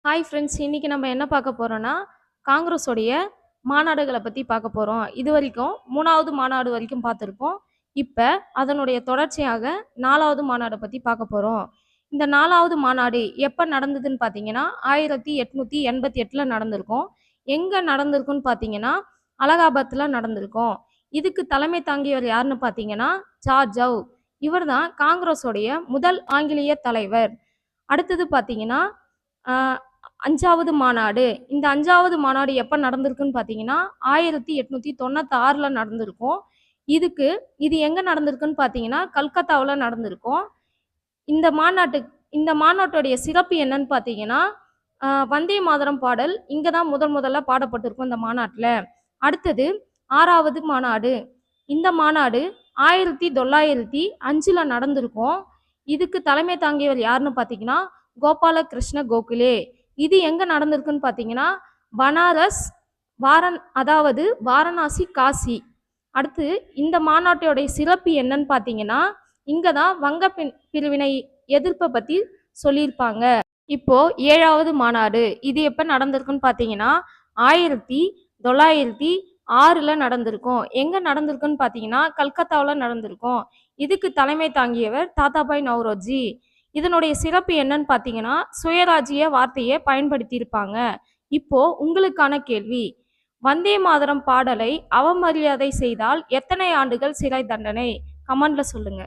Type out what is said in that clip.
Hi friends, இன்னைக்கு நம்ம என்ன பார்க்க போறோம்னா, காங்கிரஸோடைய மாநாடுகள பத்தி பார்க்க போறோம். இதுவரைக்கும் 3வது மாநாடு வரைக்கும் பார்த்துருப்போம். இப்ப அதனுடைய தொடர்ச்சியாக 4வது மாநாட பத்தி பார்க்க போறோம். இந்த 4வது மாநாடு எப்ப நடந்ததுன்னு பார்த்தீங்கன்னா, 1888ல நடந்திருக்கும். எங்க நடந்திருக்குன்னு பார்த்தீங்கன்னா, அலகாபாத்ல நடந்திருக்கும். இதுக்கு தலைமை தாங்கியவர் யாருன்னு பார்த்தீங்கன்னா, ஜார்ஜ். இவர் தான் காங்கிரஸோடைய முதல் ஆங்கிலேய தலைவர். அடுத்தது பார்த்தீங்கன்னா, அ 5வது மாநாடு. இந்த 5வது மாநாடு எப்ப நடந்திருக்குன்னு பார்த்தீங்கன்னா, 1896ல நடந்திருக்கும். இது எங்க நடந்திருக்குன்னு பார்த்தீங்கன்னா, கல்கத்தாவுல நடந்திருக்கும். இந்த இந்த மாநாட்டுடைய சிறப்பு என்னன்னு பார்த்தீங்கன்னா, வந்தே மாதரம் பாடல் இங்க தான் முதல்ல பாடப்பட்டிருக்கும் இந்த மாநாட்டுல. அடுத்தது 6வது மாநாடு. இந்த மாநாடு 1905ல நடந்திருக்கும். இதுக்கு தலைமை தாங்கியவர் யாருன்னு பார்த்தீங்கன்னா, கோபாலகிருஷ்ண கோகலே. இது எங்க நடந்திருக்குன்னு பார்த்தீங்கன்னா, பனாரஸ், அதாவது வாரணாசி, காசி. அடுத்து இந்த மாநாட்டோடைய சிறப்பு என்னன்னு பார்த்தீங்கன்னா, இங்க தான் பிரிவினை எதிர்ப்பை பத்தி சொல்லியிருப்பாங்க. இப்போ 7வது மாநாடு. இது எப்ப நடந்திருக்குன்னு பார்த்தீங்கன்னா, 1906ல நடந்திருக்கும். எங்க நடந்திருக்குன்னு பார்த்தீங்கன்னா, கல்கத்தாவுல நடந்திருக்கும். இதுக்கு தலைமை தாங்கியவர் தாதாபாய் நவ்ரோஜி. இதனுடைய சிறப்பு என்னன்னு பார்த்தீங்கன்னா, சுயராஜ்ய வார்த்தையை பயன்படுத்தியிருப்பாங்க. இப்போ உங்களுக்கான கேள்வி, வந்தே மாதரம் பாடலை அவமரியாதை செய்தால் எத்தனை ஆண்டுகள் சிறை தண்டனை? கமெண்ட்ல சொல்லுங்க.